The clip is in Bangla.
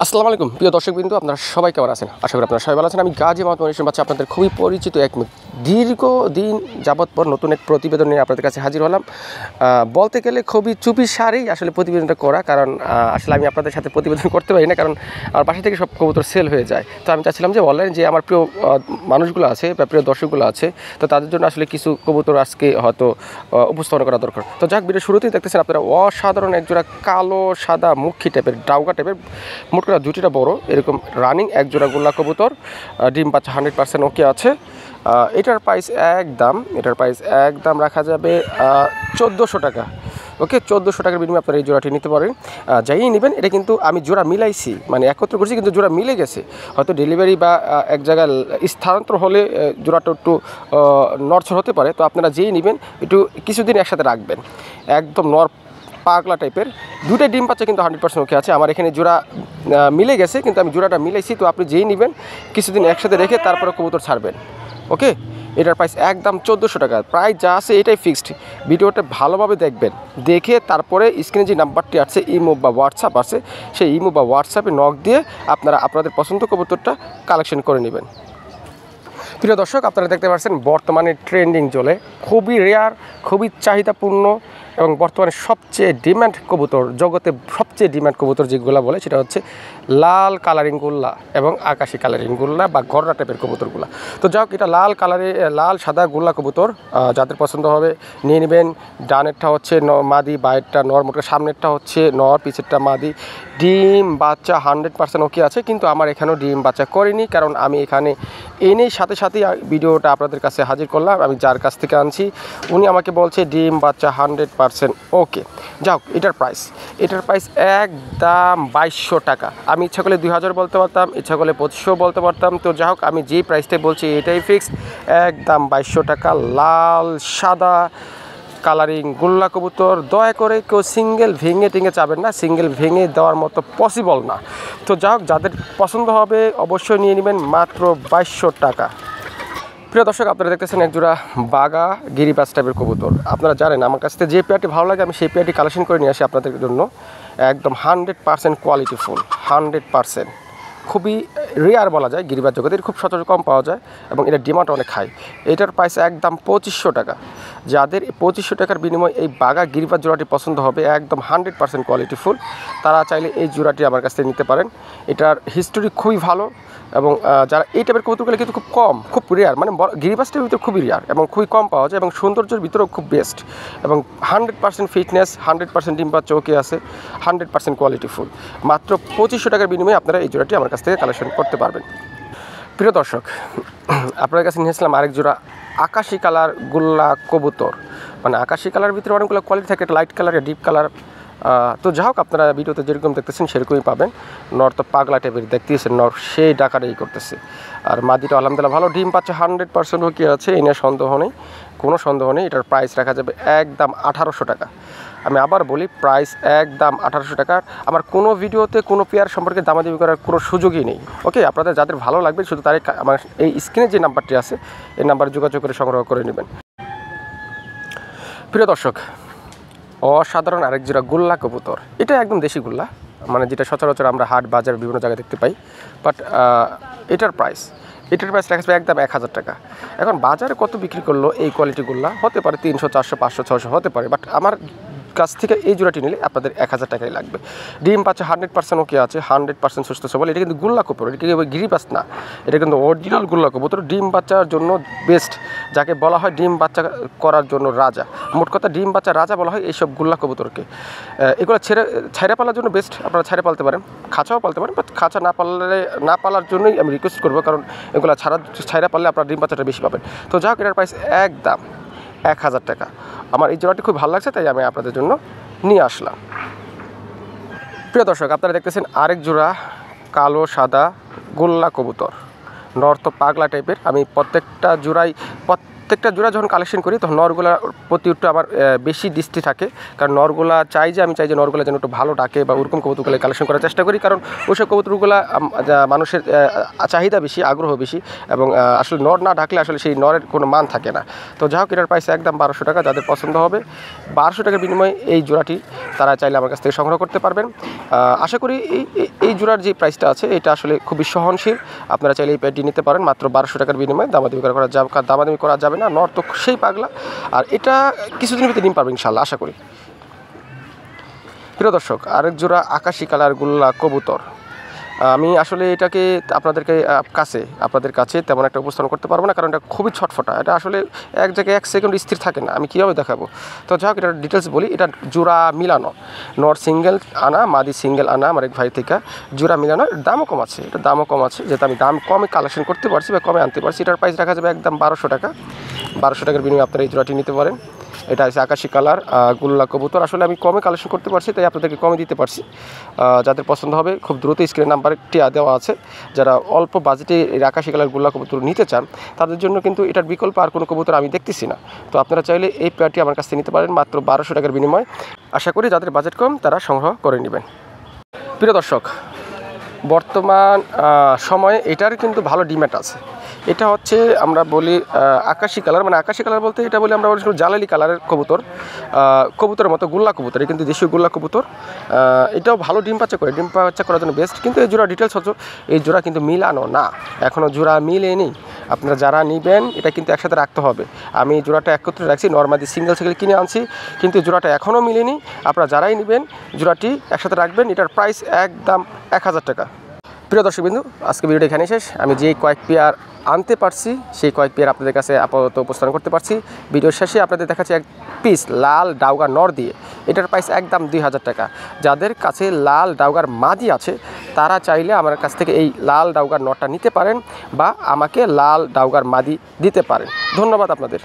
আসসালামু আলাইকুম প্রিয় দর্শকবৃন্দ, আপনারা সবাই কেমন আছেন? আশা করি আপনারা সবাই ভালো আছেন। আমি গাজী মোহাম্মদ মনির বাচ্চা, আপনাদের খুবই পরিচিত এক দীর্ঘদিন যাবৎ পর নতুন এক প্রতিবেদন নিয়ে আপনাদের কাছে হাজির হলাম। বলতে গেলে খুবই চুপি সারেই আসলে প্রতিবেদনটা করা, কারণ আসলে আমি আপনাদের সাথে প্রতিবেদন করতে পারি না, কারণ আমার বাসা থেকে সব কবুতর সেল হয়ে যায়। তো আমি চাচ্ছিলাম যে অনলাইন যে আমার প্রিয় মানুষগুলো আছে বা প্রিয় দর্শকগুলো আছে, তো তাদের জন্য আসলে কিছু কবুতর আজকে হয়তো উপস্থাপন করা দরকার। তো যাক, ভিডিও শুরুতেই দেখতেছেন আপনারা অসাধারণ একজোড়া কালো সাদা মুখী টাইপের ডাউগা টাইপের, মোট করে দুটিটা বড় এরকম রানিং একজোড়া গোল্লা কবুতর, ডিম বাচ্চা 100% ওকে আছে। এটার প্রাইস একদম রাখা যাবে 1400 টাকা। ওকে, 1400 টাকার বিনিময়ে আপনারা এই জোড়াটি নিতে পারেন। যাই নেবেন, এটা কিন্তু আমি জোড়া মিলাইছি, মানে একত্র করছি, কিন্তু জোড়া মিলে গেছে। হয়তো ডেলিভারি বা এক জায়গায় স্থানান্তর হলে জোড়াটা একটু নড়চড় হতে পারে। তো আপনারা যেই নেবেন একটু কিছুদিন একসাথে রাখবেন, একদম পাগলা টাইপের। দুটো ডিম বাচ্চা কিন্তু 100% ওকে আছে। আমার এখানে জোড়া মিলে গেছে, কিন্তু আমি জোড়াটা মিলাইছি। তো আপনি যেই নেবেন কিছুদিন একসাথে রেখে তারপরে কবুতর ছাড়বেন। ওকে, এটার প্রাইস একদম 1400 টাকা। প্রাইস যা আছে এটাই ফিক্সড। ভিডিওটা ভালোভাবে দেখবেন, দেখে তারপরে স্ক্রিনে যে নাম্বারটি আছে ইমো বা হোয়াটসঅ্যাপ আছে, সেই ইমো বা হোয়াটসঅ্যাপে নক দিয়ে আপনারা আপনাদের পছন্দ কবুতরটা কালেকশন করে নেবেন। প্রিয় দর্শক, আপনারা দেখতে পাচ্ছেন বর্তমানে ট্রেন্ডিং চলে, খুবই রেয়ার, খুবই চাহিদাপূর্ণ এবং বর্তমানে সবচেয়ে ডিম্যান্ড কবুতর, জগতে সবচেয়ে ডিম্যান্ড কবুতর যেগুলো বলে সেটা হচ্ছে লাল কালারিং গোল্লা এবং আকাশি কালারিং গোল্লা বা গররা টাইপের কবুতরগুলো। তো যাই হোক, এটা লাল সাদা গোল্লা কবুতর, যাদের পছন্দ হবে নিয়ে নেবেন। ডানেরটা হচ্ছে মাদি, বাইরটা নর, মোট সামনেরটা হচ্ছে নর, পিছেরটা মাদি। ডিম বাচ্চা 100% ওকে আছে, কিন্তু আমার এখানেও ডিম বাচ্চা করিনি, কারণ আমি এখানে এনেই সাথে সাথেই ভিডিওটা আপনাদের কাছে হাজির করলাম। আমি যার কাছ থেকে আনছি উনি আমাকে বলছে ডিম বাচ্চা 100% ওকে। যাক, এটার প্রাইস একদম 2200 টাকা। আমি ইচ্ছা করলে 2000 বলতে পারতাম, ইচ্ছা করলে 2500 বলতে পারতাম। তো যাই হোক, আমি যেই প্রাইসটাই বলছি এটাই ফিক্স, একদম 2200 টাকা। লাল সাদা কালারিং গোল্লা কবুতর, দয়া করে কেউ সিঙ্গেল ভেঙে টেঙে চাবেন না, সিঙ্গেল ভেঙে দেওয়ার মতো পসিবল না। তো যাই হোক, যাদের পছন্দ হবে অবশ্যই নিয়ে নেবেন, মাত্র 2200 টাকা। প্রিয় দর্শক, আপনারা দেখতেছেন একজোড়া বাগা গিরিবাজ টাইপের কবুতর। আপনারা জানেন আমার কাছ থেকে যে পেয়ারটি ভালো লাগে আমি সেই পেয়ারটি কালেকশন করে নিয়ে আসি আপনাদের জন্য। একদম 100% কোয়ালিটিফুল, 100%। খুবই রেয়ার বলা যায়, গিরিবাজ জগতের খুব সচরাচর কম পাওয়া যায় এবং এটা ডিমান্ড অনেক হাই। এটার প্রাইস একদম 2500 টাকা। যাদের 2500 টাকার বিনিময়ে এই বাগা গিরিবাজ জোড়াটি পছন্দ হবে, একদম 100% কোয়ালিটিফুল, তারা চাইলে এই জোড়াটি আমার কাছ থেকে নিতে পারেন। এটার হিস্টোরি খুবই ভালো এবং যারা এই টাইপের কবুতরগুলো কিন্তু খুব রেয়ার, মানে গিরিবাজটার ভিতরে খুবই রেয়ার এবং খুবই কম পাওয়া যায় এবং সৌন্দর্যের ভিতরেও খুব বেস্ট এবং 100% ফিটনেস, 100% ডিম বাচ্চা ওকে আছে, 100% কোয়ালিটিফুল। মাত্র 2500 টাকার বিনিময়ে আপনারা এই জোড়াটি আমার কাছ থেকে কালেকশন করতে পারবেন। প্রিয় দর্শক, আপনার কাছে নিয়েছিলাম আরেক জোড়া আকাশি কালার গোল্লা কবুতর। মানে আকাশি কালারের ভিতরে অনেকগুলো কোয়ালিটি থাকে, লাইট কালার, ডিপ কালার। তো যাই হোক, আপনারা ভিডিওতে যেরকম দেখতেছেন সেরকমই পাবেন। নর তো পাগলা টাইপের দেখতেছেন, নর সেই ডাকাটাই করতেছে। আর মাদিটা আলহামদুলিল্লাহ ভালো, ডিম পাচ্ছে 100% ওকে আছে, এই নিয়ে কোনো সন্দেহ নেই। এটার প্রাইস রাখা যাবে একদম 1800 টাকা। আমি আবার বলি, প্রাইস একদম 1800 টাকা। আমার কোনো ভিডিওতে কোনো পেয়ার সম্পর্কে দামাদামি করার কোনো সুযোগই নেই। ওকে, আপনাদের যাদের ভালো লাগবে শুধু তারাই আমার এই স্ক্রিনে যে নাম্বারটি আছে এই নাম্বারে যোগাযোগ করে সংগ্রহ করে নেবেন। প্রিয় দর্শক, অসাধারণ আরেক জোড়া গোল্লা কবুতর। এটা একদম দেশি গোল্লা, মানে যেটা সচরাচর আমরা হাট বাজার বিভিন্ন জায়গায় দেখতে পাই। বাট এটার প্রাইস রাখা যাবে একদম 1000 টাকা। এখন বাজারে কত বিক্রি করলো এই কোয়ালিটিগুলো, হতে পারে 300, 400, 500, 600 হতে পারে। বাট আমার কাছ থেকে এই জোড়াটি নিলে আপনাদের 1000 টাকাই লাগবে। ডিম পাচ্ছে 100% ওকে আছে, 100% সুস্থ সবল। এটা কিন্তু গোল্লা কবুতর, এটা কিন্তু গিরিবাজ না, এটা কিন্তু অরিজিনাল গোল্লা কবুতর। ডিম বাচ্চার জন্য বেস্ট, যাকে বলা হয় ডিম বাচ্চা করার জন্য রাজা। মোট কথা ডিম বাচ্চা রাজা বলা হয় এইসব গোল্লা কবুতরকে। এগুলো ছাইরা পালার জন্য বেস্ট, আপনারা ছাইরা পালতে পারেন, খাঁচাও পালতে পারেন। বাট খাঁচা না পালার জন্যই আমি রিকোয়েস্ট করবো, কারণ এগুলো ছাইরা পারলে আপনার ডিম বাচ্চাটা বেশি পাবেন। তো যাক, এটার প্রাইস একদম 1000 টাকা। আমার এই জোড়াটি খুব ভালো লাগছে, তাই আমি আপনাদের জন্য নিয়ে আসলাম। প্রিয় দর্শক, আপনারা দেখতেছেন আরেক জোড়া কালো সাদা গোল্লা কবুতর। নর তো পাগলা টাইপের। আমি প্রত্যেকটা প্রত্যেকটা জোড়া যখন কালেকশন করি তখন নরগুলার প্রতি একটু আমার বেশি দৃষ্টি থাকে, কারণ নরগুলা আমি চাই যে নরগুলা যেন একটু ভালো ডাকে বা ওরকম কবুতরগুলো কালেকশন করার চেষ্টা করি, কারণ ওইসব কবুতরগুলা মানুষের চাহিদা বেশি, আগ্রহ বেশি, এবং আসলে নর না ডাকলে আসলে সেই নরের কোনো মান থাকে না। তো যাই হোক, এটার প্রাইস একদম 1200 টাকা। যাদের পছন্দ হবে 1200 টাকার বিনিময়ে এই জোড়াটি তারা চাইলে আমার কাছ থেকে সংগ্রহ করতে পারবেন। আশা করি এই জোড়ার যে প্রাইসটা আছে এটা আসলে খুবই সহনশীল। আপনারা চাইলে এই প্যাডটি নিতে পারেন মাত্র 1200 টাকার বিনিময়ে। দামাদামি করা যাবে না, নর তো সেই পাগলা, আর এটা কিছুদিনের ভিতরে ডিম পারবে ইনশাল্লাহ, আশা করি। প্রিয় দর্শক, আরেক জোড়া আকাশি কালার গুল্লা কবুতর। আমি আসলে এটাকে আপনাদের কাছে তেমন একটা উপস্থাপন করতে পারবো না, কারণ এটা খুবই ছটফটা। এটা আসলে এক জায়গায় 1 সেকেন্ড স্থির থাকে না, আমি কীভাবে দেখাবো। তো যাই হোক, এটার ডিটেলস বলি। এটা জোড়া মিলানো, নর সিঙ্গেল আনা, মাদি সিঙ্গেল আনা আমার এক ভাই থেকে। জোড়া মিলানো, দামও কম আছে, এটা দামও কম আছে, যেহেতু আমি দাম কমে কালেকশন করতে পারছি বা কমে আনতে পারছি। এটার প্রাইস রাখা যাবে একদম 1200 টাকা। 1200 টাকার বিনিময়ে আপনারা এই জোড়াটি নিতে পারেন। এটা হচ্ছে আকাশি কালার গুল্লা কবুতর। আসলে আমি কমে কালেকশন করতে পারছি, তাই আপনাদেরকে কমে দিতে পারছি। যাদের পছন্দ হবে খুব দ্রুত স্ক্রিনের নাম্বারটি দেওয়া আছে। যারা অল্প বাজেটে এই আকাশি কালার গুল্লা কবুতর নিতে চান তাদের জন্য কিন্তু এটার বিকল্প আর কোনো কবুতর আমি দেখতেছি না। তো আপনারা চাইলে এই পেয়ারটি আমার কাছ থেকে নিতে পারেন মাত্র 1200 টাকার বিনিময়ে। আশা করি যাদের বাজেট কম তারা সংগ্রহ করে নেবেন। প্রিয় দর্শক, বর্তমান সময়ে এটার কিন্তু ভালো ডিমান্ড আছে। এটা হচ্ছে আমরা বলি আকাশি কালার, মানে আকাশি কালার বলতে এটা বলি আমরা জালালি কালারের কবুতরের মতো গুল্লা কবুতর, এটা কিন্তু দেশীয় গুল্লা কবুতর। এটাও ভালো ডিম বাচ্চা করার জন্য বেস্ট। কিন্তু এই জোড়া ডিটেলস হচ্ছে এই জোড়া কিন্তু মিলানো না, এখনও জোড়া মিলেনি। আপনারা যারা নেবেন এটা কিন্তু একসাথে রাখতে হবে। আমি জোড়াটা একত্রে রাখছি, নর্মালি সিঙ্গেল কিনে আনছি, কিন্তু জোড়াটা এখনও মিলেনি। আপনারা যারাই নেবেন জোড়াটি একসাথে রাখবেন। এটার প্রাইস একদম 1000 টাকা। প্রিয় দর্শকবৃন্দু, আজকে ভিডিওটা এখানে শেষ। আমি যেই কয়েক পেয়ার আনতে পারছি সেই কয়েক পেয়ার আপনাদের কাছে আপাতত উপস্থাপন করতে পারছি। ভিডিওর শেষে আপনাদের দেখাচ্ছি এক পিস লাল ডাউগার নর দিয়ে। এটার প্রাইস একদম 2000 টাকা। যাদের কাছে লাল ডাউগার মাদি আছে তারা চাইলে আমার কাছ থেকে এই লাল ডাউগার নরটা নিতে পারেন বা আমাকে লাল ডাউগার মাদি দিতে পারেন। ধন্যবাদ আপনাদের।